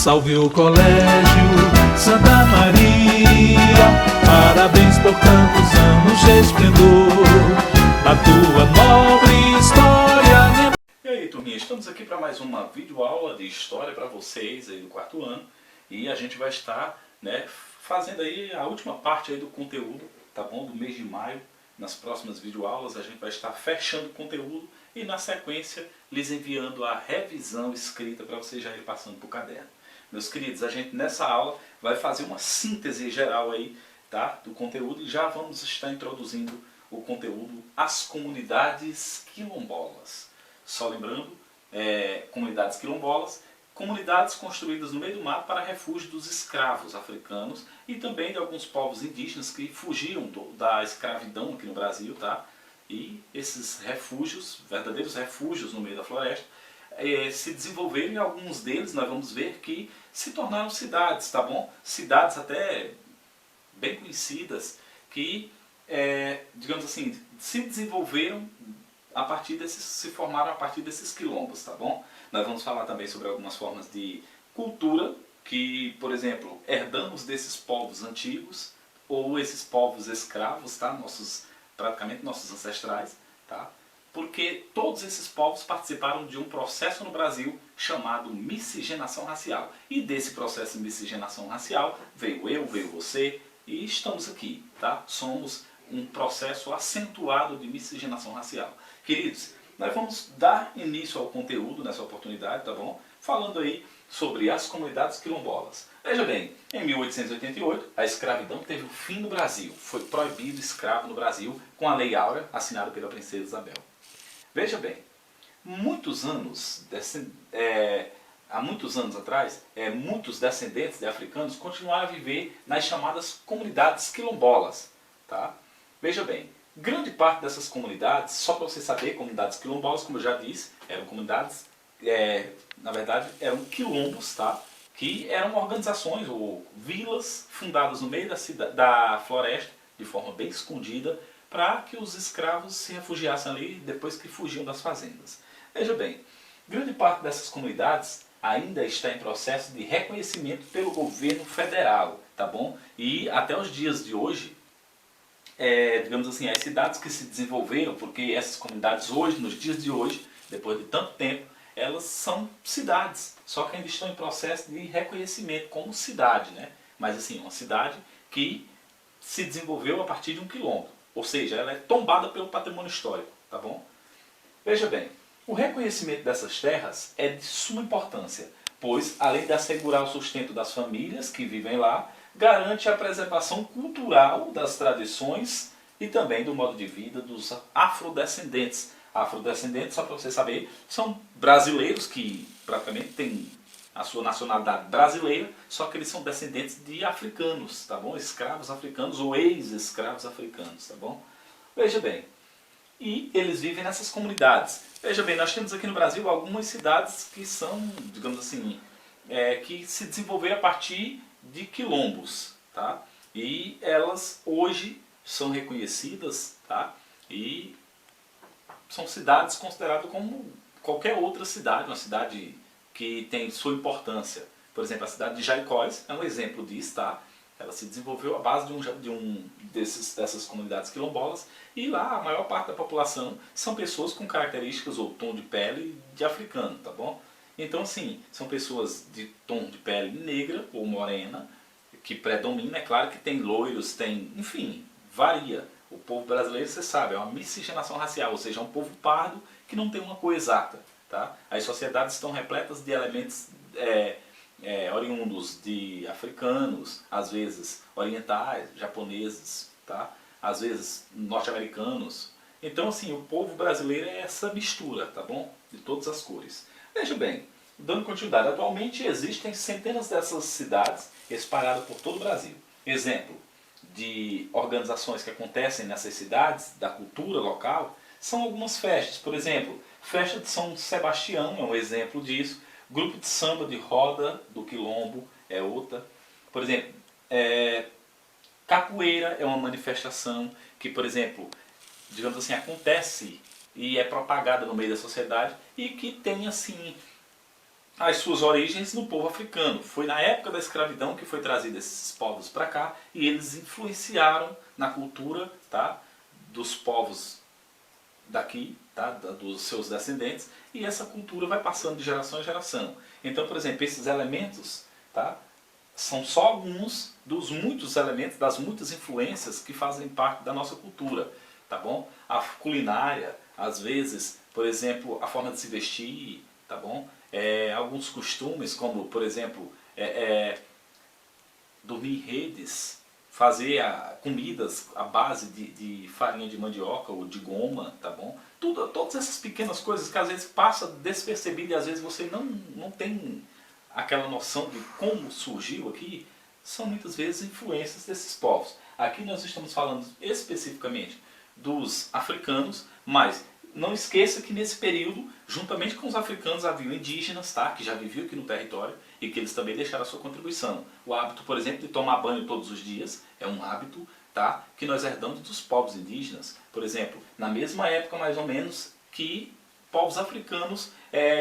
Salve o Colégio Santa Maria, parabéns por tantos anos de esplendor, da tua nobre história. E aí, turminha, estamos aqui para mais uma videoaula de história para vocês aí do quarto ano. E a gente vai estar, fazendo aí a última parte aí do conteúdo, tá bom? Do mês de maio. Nas próximas videoaulas a gente vai estar fechando o conteúdo e na sequência lhes enviando a revisão escrita para vocês já irem passando para o caderno. Meus queridos, a gente nessa aula vai fazer uma síntese geral aí, tá, do conteúdo e já vamos estar introduzindo o conteúdo As Comunidades Quilombolas. Só lembrando, comunidades quilombolas, comunidades construídas no meio do mato para refúgio dos escravos africanos e também de alguns povos indígenas que fugiram da escravidão aqui no Brasil, tá? E esses refúgios, verdadeiros refúgios no meio da floresta, se desenvolveram e alguns deles nós vamos ver que se tornaram cidades, tá bom? Cidades até bem conhecidas que, digamos assim, se desenvolveram a partir desses, se formaram a partir desses quilombos, tá bom? Nós vamos falar também sobre algumas formas de cultura que, por exemplo, herdamos desses povos antigos ou esses povos escravos, tá? Praticamente nossos ancestrais, tá? Porque todos esses povos participaram de um processo no Brasil chamado miscigenação racial. E desse processo de miscigenação racial veio eu, veio você e estamos aqui, tá? Somos um processo acentuado de miscigenação racial. Queridos, nós vamos dar início ao conteúdo nessa oportunidade, tá bom? Falando aí sobre as comunidades quilombolas. Veja bem, em 1888, a escravidão teve o fim no Brasil. Foi proibido escravo no Brasil com a Lei Áurea, assinada pela Princesa Isabel. Veja bem, há muitos anos atrás, muitos descendentes de africanos continuaram a viver nas chamadas comunidades quilombolas, tá? Veja bem, grande parte dessas comunidades, só para você saber, comunidades quilombolas, como eu já disse, eram comunidades, na verdade, eram quilombos, tá? Que eram organizações ou vilas fundadas no meio da floresta, de forma bem escondida, para que os escravos se refugiassem ali depois que fugiam das fazendas. Veja bem, grande parte dessas comunidades ainda está em processo de reconhecimento pelo governo federal, tá bom? E até os dias de hoje, digamos assim, as cidades que se desenvolveram, porque essas comunidades hoje, nos dias de hoje, depois de tanto tempo, elas são cidades, só que ainda estão em processo de reconhecimento como cidade, né? Mas assim, uma cidade que se desenvolveu a partir de um quilombo, ou seja, ela é tombada pelo patrimônio histórico, tá bom? Veja bem, o reconhecimento dessas terras é de suma importância, pois além de assegurar o sustento das famílias que vivem lá, garante a preservação cultural das tradições e também do modo de vida dos afrodescendentes. Afrodescendentes, só para você saber, são brasileiros que praticamente têm a sua nacionalidade brasileira, só que eles são descendentes de africanos, tá bom? Escravos africanos ou ex-escravos africanos, tá bom? Veja bem, e eles vivem nessas comunidades. Veja bem, nós temos aqui no Brasil algumas cidades que são, digamos assim, que se desenvolveram a partir de quilombos, tá? E elas hoje são reconhecidas, tá? E são cidades consideradas como qualquer outra cidade, uma cidade que tem sua importância. Por exemplo, a cidade de Jaicós é um exemplo disso, tá? Ela se desenvolveu à base dessas comunidades quilombolas e lá a maior parte da população são pessoas com características ou tom de pele de africano, tá bom? Então assim, são pessoas de tom de pele negra ou morena, que predomina, é claro que tem loiros, tem, enfim, varia. O povo brasileiro, você sabe, é uma miscigenação racial, ou seja, é um povo pardo que não tem uma cor exata, tá? As sociedades estão repletas de elementos oriundos de africanos, às vezes orientais, japoneses, tá? Às vezes norte-americanos. Então assim, o povo brasileiro é essa mistura, tá bom? De todas as cores. Veja bem, dando continuidade, atualmente existem centenas dessas cidades espalhadas por todo o Brasil. Exemplo de organizações que acontecem nessas cidades, da cultura local, são algumas festas. Por exemplo, Festa de São Sebastião é um exemplo disso. Grupo de samba de roda do quilombo é outra. Por exemplo, capoeira é uma manifestação que, por exemplo, digamos assim, acontece e é propagada no meio da sociedade e que tem assim as suas origens no povo africano. Foi na época da escravidão que foi trazido esses povos para cá e eles influenciaram na cultura, tá, dos povos daqui, tá, dos seus descendentes, e essa cultura vai passando de geração em geração. Então, por exemplo, esses elementos, tá, são só alguns dos muitos elementos, das muitas influências que fazem parte da nossa cultura, tá bom? A culinária, às vezes, por exemplo, a forma de se vestir, tá bom? Alguns costumes, como, por exemplo, dormir em redes, fazer comidas à base de farinha de mandioca ou de goma, tá bom? Todas essas pequenas coisas que às vezes passa despercebido e às vezes você não tem aquela noção de como surgiu aqui, são muitas vezes influências desses povos. Aqui nós estamos falando especificamente dos africanos, mas não esqueça que nesse período, juntamente com os africanos, haviam indígenas, tá, que já viviam aqui no território e que eles também deixaram a sua contribuição. O hábito, por exemplo, de tomar banho todos os dias é um hábito, tá, que nós herdamos dos povos indígenas. Por exemplo, na mesma época mais ou menos que povos africanos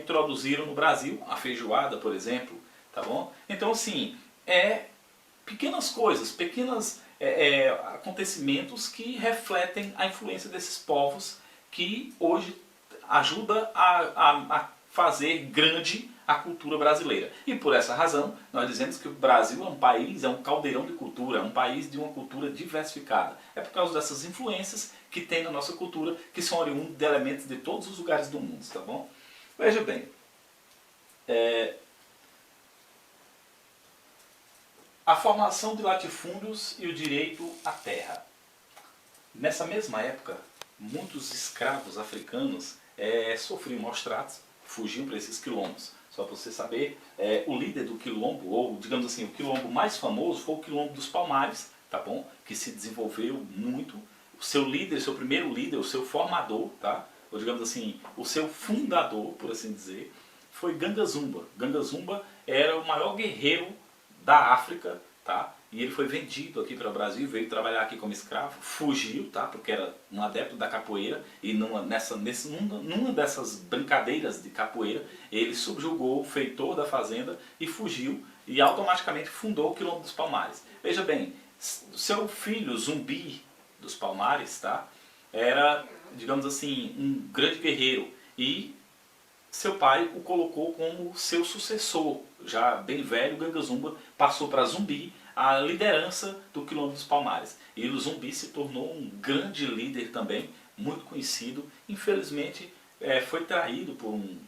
introduziram no Brasil a feijoada, por exemplo, tá bom? Então, assim, pequenas coisas, pequenos acontecimentos que refletem a influência desses povos que hoje ajuda a fazer grande a cultura brasileira. E por essa razão, nós dizemos que o Brasil é um país, é um caldeirão de cultura, é um país de uma cultura diversificada. É por causa dessas influências que tem na nossa cultura, que são oriundos de elementos de todos os lugares do mundo, tá bom? Veja bem, a formação de latifúndios e o direito à terra. Nessa mesma época, muitos escravos africanos sofriam maus tratos, fugiam para esses quilombos. Só para você saber, o líder do quilombo, ou digamos assim, o quilombo mais famoso foi o quilombo dos Palmares, tá bom? Que se desenvolveu muito. O seu líder, seu primeiro líder, o seu formador, tá? Ou digamos assim, o seu fundador, por assim dizer, foi Ganga Zumba. Ganga Zumba era o maior guerreiro da África, tá? E ele foi vendido aqui para o Brasil, veio trabalhar aqui como escravo, fugiu, tá? Porque era um adepto da capoeira, e numa dessas brincadeiras de capoeira, ele subjugou o feitor da fazenda e fugiu, e automaticamente fundou o Quilombo dos Palmares. Veja bem, seu filho Zumbi dos Palmares, tá? Era, digamos assim, um grande guerreiro, e seu pai o colocou como seu sucessor, já bem velho. Ganga Zumba passou para Zumbi a liderança do Quilombo dos Palmares. E o Zumbi se tornou um grande líder também, muito conhecido. Infelizmente foi traído por um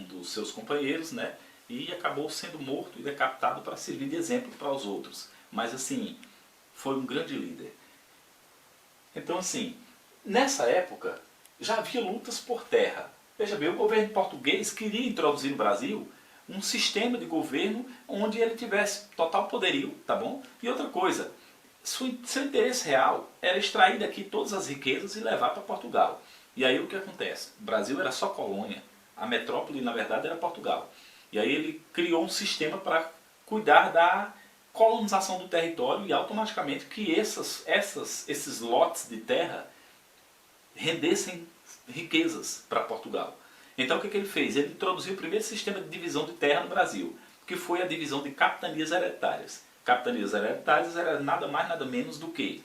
dos seus companheiros, né? E acabou sendo morto e decapitado para servir de exemplo para os outros. Mas assim, foi um grande líder. Então assim, nessa época já havia lutas por terra. Veja bem, o governo português queria introduzir no Brasil um sistema de governo onde ele tivesse total poderio, tá bom? E outra coisa, seu interesse real era extrair daqui todas as riquezas e levar para Portugal. E aí o que acontece? O Brasil era só colônia, a metrópole na verdade era Portugal. E aí ele criou um sistema para cuidar da colonização do território e automaticamente que esses lotes de terra rendessem riquezas para Portugal. Então o que ele fez? Ele introduziu o primeiro sistema de divisão de terra no Brasil, que foi a divisão de capitanias hereditárias. Capitanias hereditárias era nada mais nada menos do que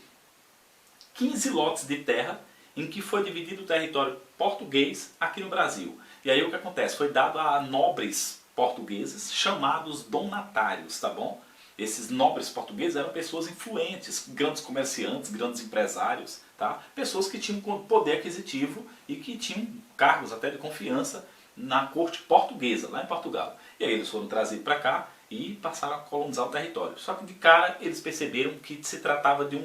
15 lotes de terra em que foi dividido o território português aqui no Brasil. E aí o que acontece? Foi dado a nobres portugueses chamados donatários, tá bom? Esses nobres portugueses eram pessoas influentes, grandes comerciantes, grandes empresários, tá? Pessoas que tinham poder aquisitivo e que tinham cargos até de confiança na corte portuguesa, lá em Portugal. E aí eles foram trazidos para cá e passaram a colonizar o território. Só que de cara eles perceberam que se tratava de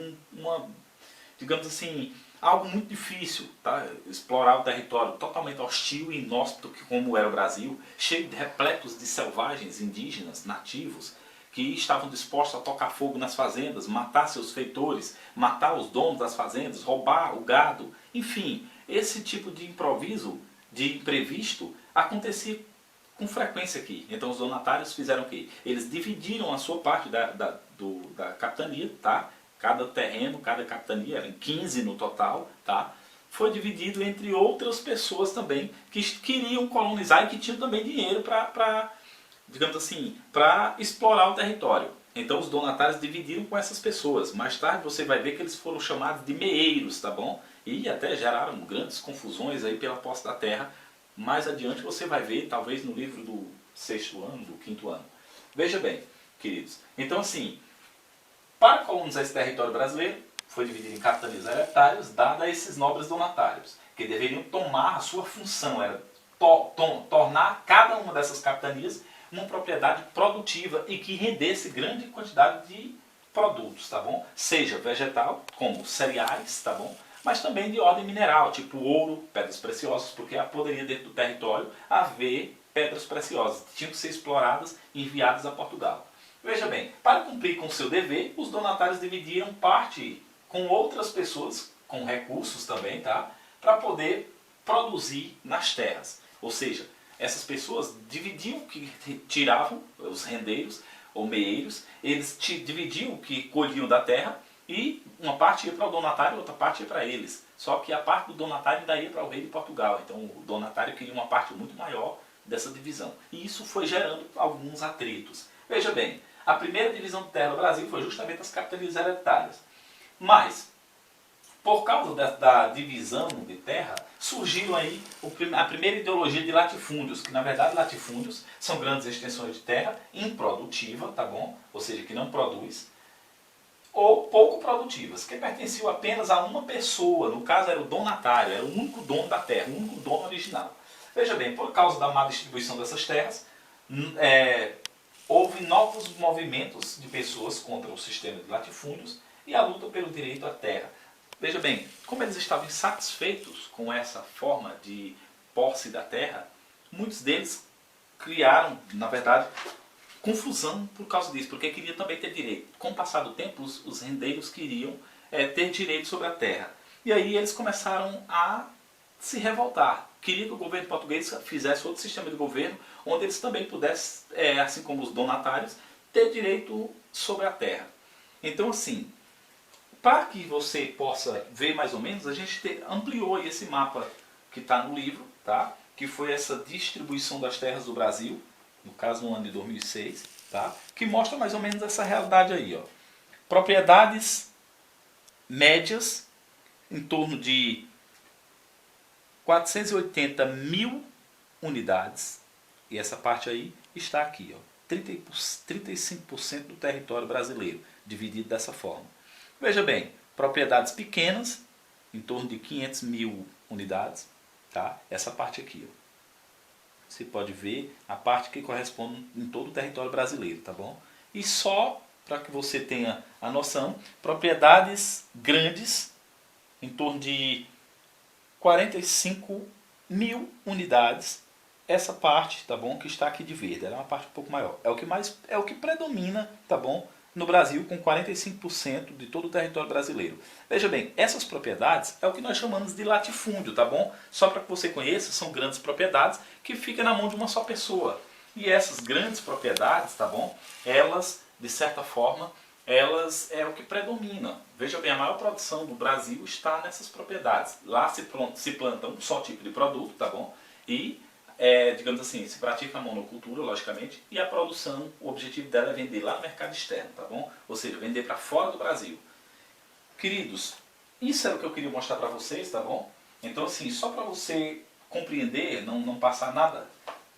digamos assim, algo muito difícil, tá? Explorar o território totalmente hostil e inóspito como era o Brasil, cheio de repletos de selvagens indígenas, nativos, que estavam dispostos a tocar fogo nas fazendas, matar seus feitores, matar os donos das fazendas, roubar o gado. Enfim, esse tipo de improviso, de imprevisto, acontecia com frequência aqui. Então os donatários fizeram o quê? Eles dividiram a sua parte da capitania, tá? Cada terreno, cada capitania, eram 15 no total, tá? foi dividido entre outras pessoas também que queriam colonizar e que tinham também dinheiro para, digamos assim, para explorar o território. Então os donatários dividiram com essas pessoas. Mais tarde você vai ver que eles foram chamados de meeiros, tá bom? E até geraram grandes confusões aí pela posse da terra. Mais adiante você vai ver, talvez no livro do 6º ano, do 5º ano. Veja bem, queridos. Então assim, para colonizar esse território brasileiro, foi dividido em capitanias hereditárias, dadas a esses nobres donatários, que deveriam tomar a sua função, era tornar cada uma dessas capitanias uma propriedade produtiva e que rendesse grande quantidade de produtos, tá bom? Seja vegetal, como cereais, tá bom? Mas também de ordem mineral, tipo ouro, pedras preciosas, porque poderia dentro do território haver pedras preciosas, que tinham que ser exploradas e enviadas a Portugal. Veja bem, para cumprir com seu dever, os donatários dividiram parte com outras pessoas, com recursos também, tá? Para poder produzir nas terras. Ou seja, essas pessoas dividiam o que tiravam, os rendeiros ou meeiros, eles dividiam o que colhiam da terra e uma parte ia para o donatário e outra parte ia para eles. Só que a parte do donatário ainda ia para o rei de Portugal. Então o donatário queria uma parte muito maior dessa divisão. E isso foi gerando alguns atritos. Veja bem, a primeira divisão de terra do Brasil foi justamente as capitanias hereditárias. Mas, por causa da divisão de terra, surgiu aí a primeira ideologia de latifúndios, que na verdade latifúndios são grandes extensões de terra improdutiva, tá bom? Ou seja, que não produz, ou pouco produtivas, que pertenciam apenas a uma pessoa, no caso era o donatário, era o único dono da terra, o único dono original. Veja bem, por causa da má distribuição dessas terras, houve novos movimentos de pessoas contra o sistema de latifúndios e a luta pelo direito à terra. Veja bem, como eles estavam insatisfeitos com essa forma de posse da terra, muitos deles criaram, na verdade, confusão por causa disso, porque queriam também ter direito. Com o passar do tempo, os rendeiros queriam ter direito sobre a terra. E aí eles começaram a se revoltar. Queriam que o governo português fizesse outro sistema de governo, onde eles também pudessem, assim como os donatários, ter direito sobre a terra. Então assim, para que você possa ver mais ou menos, a gente ampliou esse mapa que está no livro, tá? Que foi essa distribuição das terras do Brasil, no caso no ano de 2006, tá? Que mostra mais ou menos essa realidade aí. Ó. Propriedades médias em torno de 480 mil unidades, e essa parte aí está aqui, ó, 35% do território brasileiro, dividido dessa forma. Veja bem, propriedades pequenas, em torno de 500 mil unidades, tá? Essa parte aqui, ó. Você pode ver a parte que corresponde em todo o território brasileiro, tá bom? E só para que você tenha a noção, propriedades grandes, em torno de 45 mil unidades, essa parte, tá bom, que está aqui de verde, ela é uma parte um pouco maior. É o que predomina, tá bom, no Brasil, com 45% de todo o território brasileiro. Veja bem, essas propriedades é o que nós chamamos de latifúndio, tá bom? Só para que você conheça, são grandes propriedades que ficam na mão de uma só pessoa. E essas grandes propriedades, tá bom? Elas, de certa forma, elas é o que predomina. Veja bem, a maior produção do Brasil está nessas propriedades. Lá se planta um só tipo de produto, tá bom? E, digamos assim, se pratica a monocultura, logicamente, e a produção, o objetivo dela é vender lá no mercado externo, tá bom? Ou seja, vender para fora do Brasil. Queridos, isso era o que eu queria mostrar para vocês, tá bom? Então, assim, só para você compreender, não passar nada,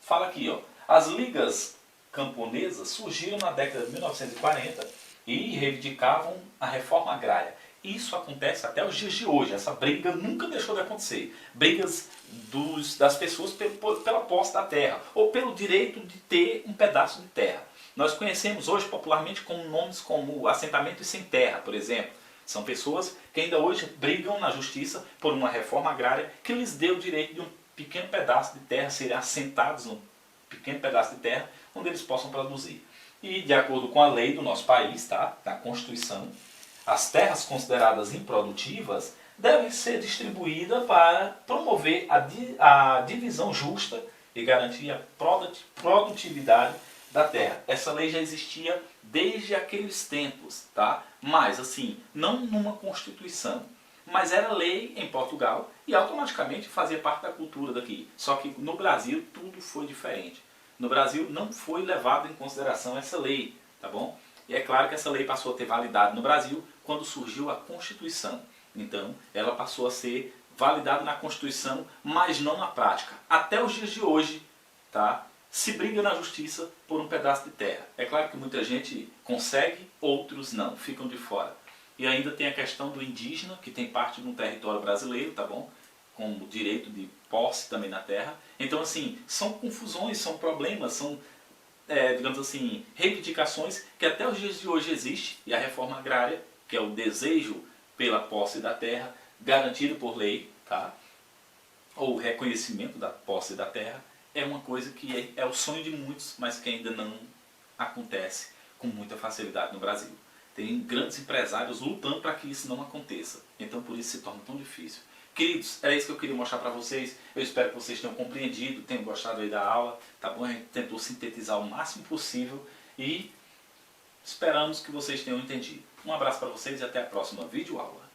fala aqui, ó. As ligas camponesas surgiram na década de 1940 e reivindicavam a reforma agrária. Isso acontece até os dias de hoje. Essa briga nunca deixou de acontecer. Brigas das pessoas pela posse da terra ou pelo direito de ter um pedaço de terra. Nós conhecemos hoje popularmente com nomes como assentamento sem terra, por exemplo. São pessoas que ainda hoje brigam na justiça por uma reforma agrária que lhes dê o direito de um pequeno pedaço de terra serem assentados num pequeno pedaço de terra onde eles possam produzir. E de acordo com a lei do nosso país, tá? Da Constituição, as terras consideradas improdutivas devem ser distribuídas para promover a divisão justa e garantir a produtividade da terra. Essa lei já existia desde aqueles tempos, tá? Mas assim, não numa Constituição, mas era lei em Portugal e automaticamente fazia parte da cultura daqui. Só que no Brasil tudo foi diferente. No Brasil não foi levado em consideração essa lei, tá bom? E é claro que essa lei passou a ter validade no Brasil quando surgiu a Constituição. Então, ela passou a ser validada na Constituição, mas não na prática. Até os dias de hoje, tá? Se briga na justiça por um pedaço de terra. É claro que muita gente consegue, outros não, ficam de fora. E ainda tem a questão do indígena, que tem parte do território brasileiro, tá bom? Com o direito de posse também na terra. Então, assim, são confusões, são problemas, são, digamos assim, reivindicações que até os dias de hoje existe. E a reforma agrária, que é o desejo pela posse da terra, garantido por lei, tá? Ou o reconhecimento da posse da terra, é uma coisa que é o sonho de muitos, mas que ainda não acontece com muita facilidade no Brasil. Tem grandes empresários lutando para que isso não aconteça. Então por isso se torna tão difícil. Queridos, era isso que eu queria mostrar para vocês. Eu espero que vocês tenham compreendido, tenham gostado aí da aula. Tá bom? A gente tentou sintetizar o máximo possível e esperamos que vocês tenham entendido. Um abraço para vocês e até a próxima videoaula.